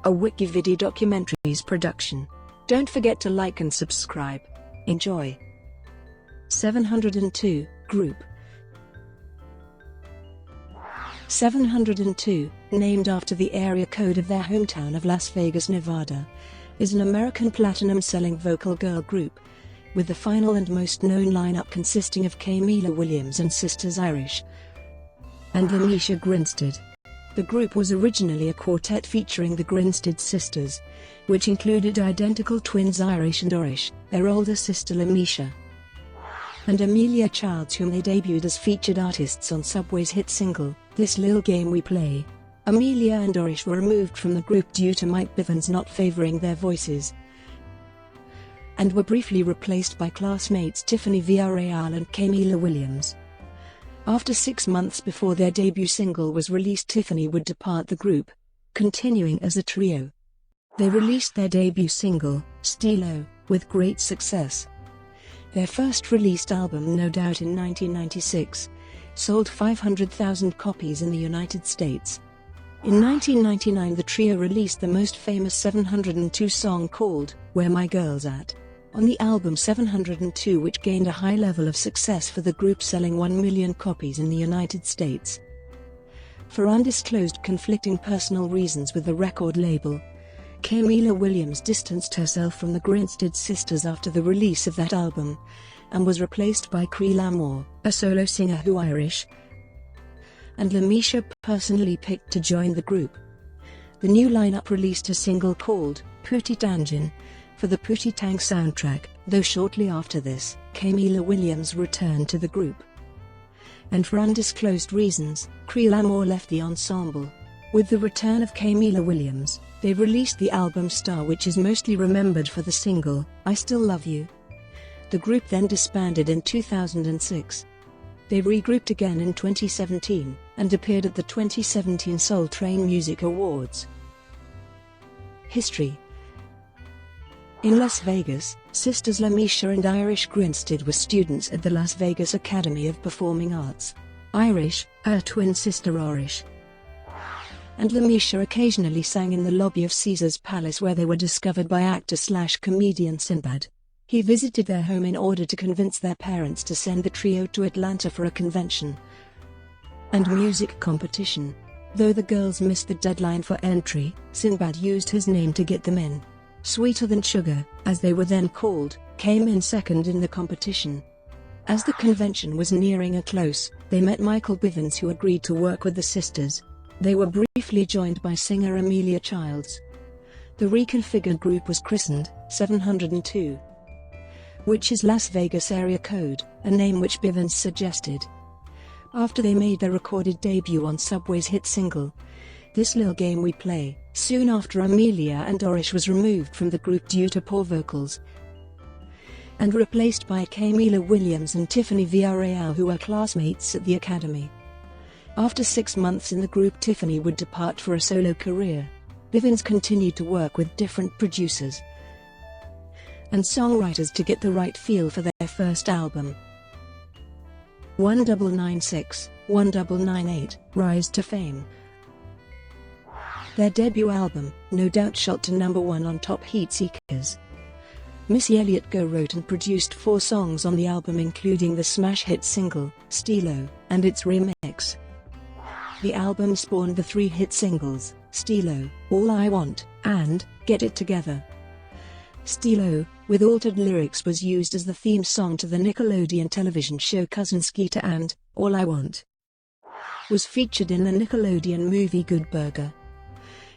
a WikiVidi Documentaries production. Don't forget to like and subscribe. Enjoy. 702, Group. 702, named after the area code of their hometown of Las Vegas, Nevada, is an American platinum-selling vocal girl group, with the final and most known lineup consisting of Kameelah Williams and sisters Irish and LeMisha Grinstead. The group was originally a quartet featuring the Grinstead sisters, which included identical twins Irish and Orish, their older sister LeMisha, and Amelia Childs, whom they debuted as featured artists on Subway's hit single, This Lil Game We Play. Amelia and Orish were removed from the group due to Mike Bivens not favoring their voices, and were briefly replaced by classmates Tiffany Villarreal and Kameelah Williams. After 6 months before their debut single was released, Tiffany would depart the group, continuing as a trio. They released their debut single, Steelo, with great success. Their first released album, No Doubt, in 1996, sold 500,000 copies in the United States. In 1999, the trio released the most famous 702 song called Where My Girl's At on the album 702, which gained a high level of success for the group, selling 1 million copies in the United States. For undisclosed conflicting personal reasons with the record label, Kameelah Williams distanced herself from the Grinstead sisters after the release of that album, and was replaced by Kameelah, a solo singer who Irish and LeMisha personally picked to join the group. The new lineup released a single called Pootie Tangin for the Pootie Tang soundtrack, though shortly after this, Kameelah Williams returned to the group, and for undisclosed reasons, Kameelah left the ensemble. With the return of Kameelah Williams, they released the album Star, which is mostly remembered for the single, I Still Love You. The group then disbanded in 2006. They regrouped again in 2017, and appeared at the 2017 Soul Train Music Awards. History. In Las Vegas, sisters LeMisha and Irish Grinstead were students at the Las Vegas Academy of Performing Arts. Irish, her twin sister Orish and LeMisha occasionally sang in the lobby of Caesar's Palace, where they were discovered by actor/comedian Sinbad. He visited their home in order to convince their parents to send the trio to Atlanta for a convention and music competition. Though the girls missed the deadline for entry, Sinbad used his name to get them in. Sweeter Than Sugar, as they were then called, came in second in the competition. As the convention was nearing a close, they met Michael Bivens, who agreed to work with the sisters. They were briefly joined by singer Amelia Childs. The reconfigured group was christened 702, which is Las Vegas area code, a name which Bivens suggested. After they made their recorded debut on Subway's hit single, This Lil Game We Play, soon after Amelia and Orish was removed from the group due to poor vocals, and replaced by Kameelah Williams and Tiffany Villarreal, who were classmates at the Academy. After 6 months in the group, Tiffany would depart for a solo career. Bivens continued to work with different producers and songwriters to get the right feel for their first album. 1996, 1998, Rise to Fame. Their debut album, No Doubt, shot to #1 on Top Heat Seekers. Missy Elliott wrote and produced 4 songs on the album, including the smash hit single, Steelo, and its remix. The album spawned the 3 hit singles, Steelo, All I Want, and Get It Together. Steelo, with altered lyrics, was used as the theme song to the Nickelodeon television show Cousin Skeeter, and All I Want was featured in the Nickelodeon movie Good Burger.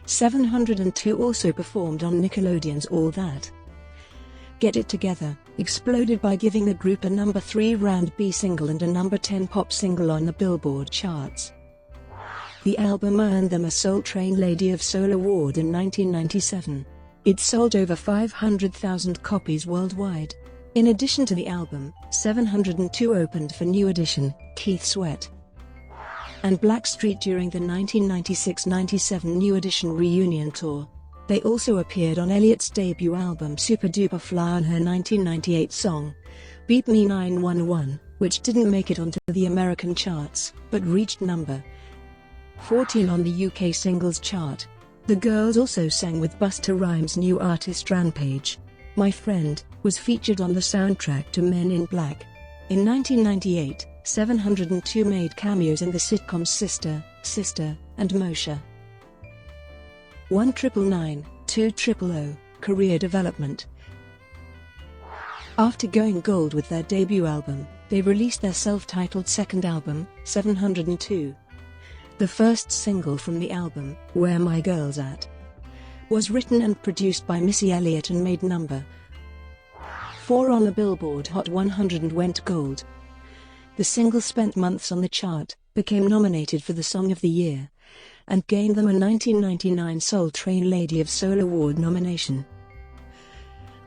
702 also performed on Nickelodeon's All That. Get It Together exploded by giving the group a #3 R&B single and a #10 pop single on the Billboard charts. The album earned them a Soul Train Lady of Soul award in 1997. It sold over 500,000 copies worldwide. In addition to the album, 702 opened for New Edition, Keith Sweat, and Blackstreet during the 1996-97 New Edition reunion tour. They also appeared on Elliott's debut album Super Duper Fly on her 1998 song, Beat Me 911, which didn't make it onto the American charts, but reached number 14 on the UK singles chart. The girls also sang with Busta Rhymes' new artist Rampage. My Friend was featured on the soundtrack to Men in Black. In 1998, 702 made cameos in the sitcoms Sister, and Moshe. 1999, 2000, career development. After going gold with their debut album, they released their self-titled second album, 702. The first single from the album, Where My Girl's At, was written and produced by Missy Elliott and made number 4 on the Billboard Hot 100 and went gold. The single spent months on the chart, became nominated for the Song of the Year, and gained them a 1999 Soul Train Lady of Soul Award nomination.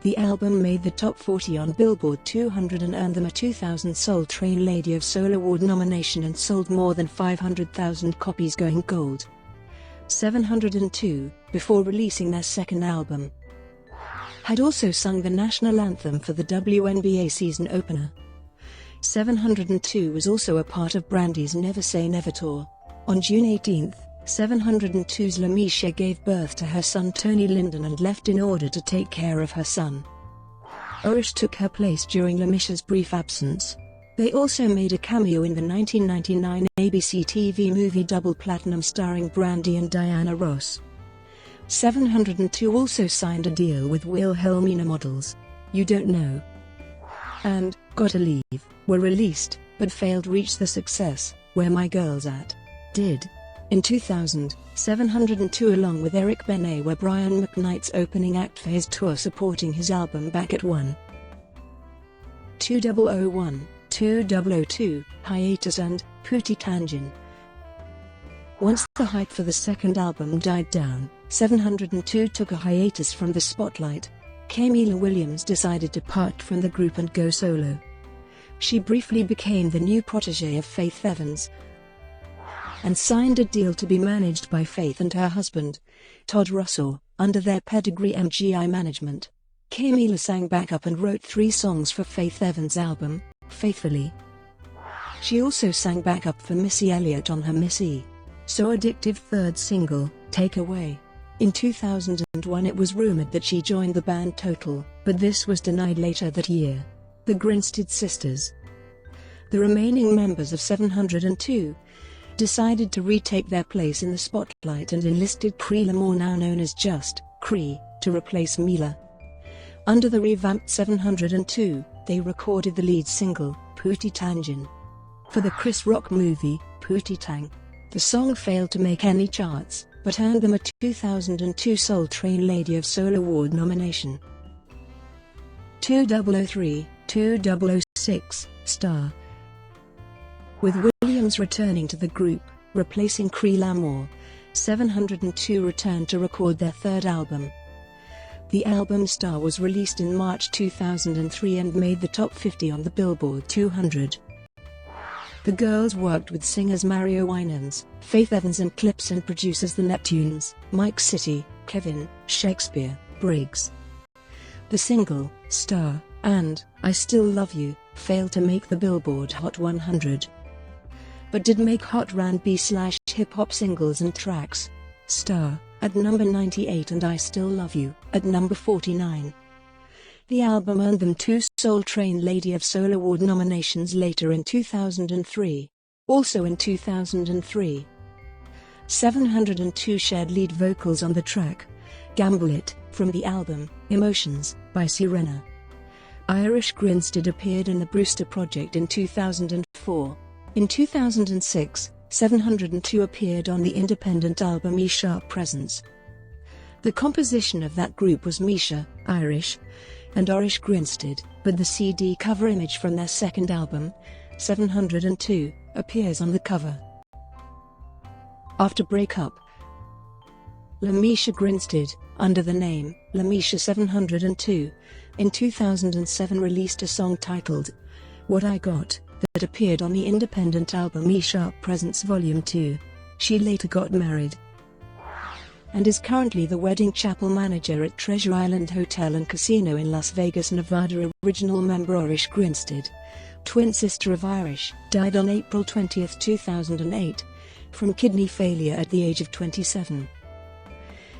The album made the top 40 on Billboard 200 and earned them a 2000 Soul Train Lady of Soul Award nomination and sold more than 500,000 copies, going gold. 702, before releasing their second album, had also sung the national anthem for the WNBA season opener. 702 was also a part of Brandy's Never Say Never tour. On June 18, 702's LeMisha gave birth to her son Tony Linden and left in order to take care of her son. Orish took her place during LeMisha's brief absence. They also made a cameo in the 1999 ABC TV movie Double Platinum starring Brandy and Diana Ross. 702 also signed a deal with Wilhelmina Models. You Don't Know and Gotta Leave were released, but failed to reach the success Where My Girl's At did. In 2000, 702 along with Eric Benet were Brian McKnight's opening act for his tour supporting his album Back at 1. 2001, 2002, Hiatus and Pootie Tangin. Once the hype for the second album died down, 702 took a hiatus from the spotlight. Kameelah Williams decided to part from the group and go solo. She briefly became the new protégé of Faith Evans and signed a deal to be managed by Faith and her husband, Todd Russell, under their Pedigree MGI management. Kameelah sang backup and wrote 3 songs for Faith Evans' album, Faithfully. She also sang backup for Missy Elliott on her Missy So Addictive third single, Take Away. In 2001 it was rumored that she joined the band Total, but this was denied later that year. The Grinstead sisters, the remaining members of 702, decided to retake their place in the spotlight and enlisted Cree Lamore, now known as just Cree, to replace Mila. Under the revamped 702, they recorded the lead single, Pootie Tangin, for the Chris Rock movie, Pootie Tang. The song failed to make any charts, but earned them a 2002 Soul Train Lady of Soul Award nomination. 2003, 2006, Star. With Williams returning to the group, replacing Cree Lamore, 702 returned to record their third album. The album Star was released in March 2003 and made the top 50 on the Billboard 200. The girls worked with singers Mario Winans, Faith Evans and clips and producers The Neptunes, Mike City, Kevin, Shakespeare, Briggs. The single, Star, and I Still Love You, failed to make the Billboard Hot 100. But did make Hot R&B/hip-hop singles and tracks. Star, at number 98 and I Still Love You, at number 49. The album earned them 2 Soul Train Lady of Soul Award nominations later in 2003. Also in 2003, 702 shared lead vocals on the track, Gamble It, from the album, Emotions, by Sirena. Irish Grinstead appeared in the Brewster Project in 2004. In 2006, 702 appeared on the independent album E Sharp Presence. The composition of that group was Misha, Irish, and Orish Grinstead, but the CD cover image from their second album, 702, appears on the cover. After breakup, LeMisha Grinstead, under the name LeMisha 702, in 2007 released a song titled What I Got, that appeared on the independent album E Sharp Presence Volume 2. She later got married and is currently the wedding chapel manager at Treasure Island Hotel and Casino in Las Vegas, Nevada. Original member Orish Grinstead, twin sister of Irish, died on April 20, 2008, from kidney failure at the age of 27.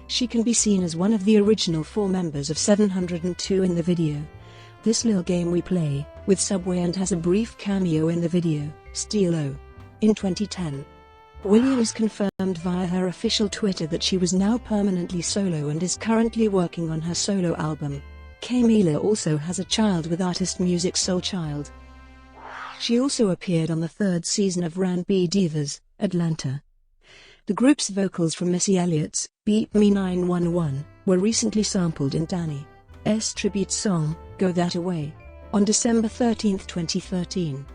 She can be seen as one of the original 4 members of 702 in the video This Lil Game We Play, with Subway, and has a brief cameo in the video Steelo. In 2010, Williams confirmed via her official Twitter that she was now permanently solo and is currently working on her solo album. Kameelah also has a child with artist Music Soul Child. She also appeared on the 3rd season of R&B Divas, Atlanta. The group's vocals from Missy Elliott's Beat Me 911 were recently sampled in Danny's tribute song, Go That Away, on December 13, 2013.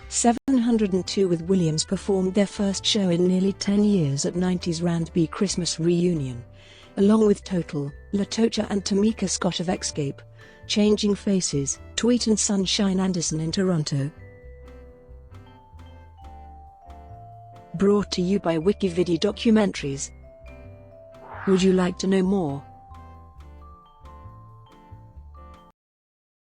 702 with Williams performed their first show in nearly 10 years at 90s R&B Christmas Reunion, along with Total, LaTocha and Tamika Scott of Escape, Changing Faces, Tweet and Sunshine Anderson in Toronto. Brought to you by WikiVidi Documentaries. Would you like to know more?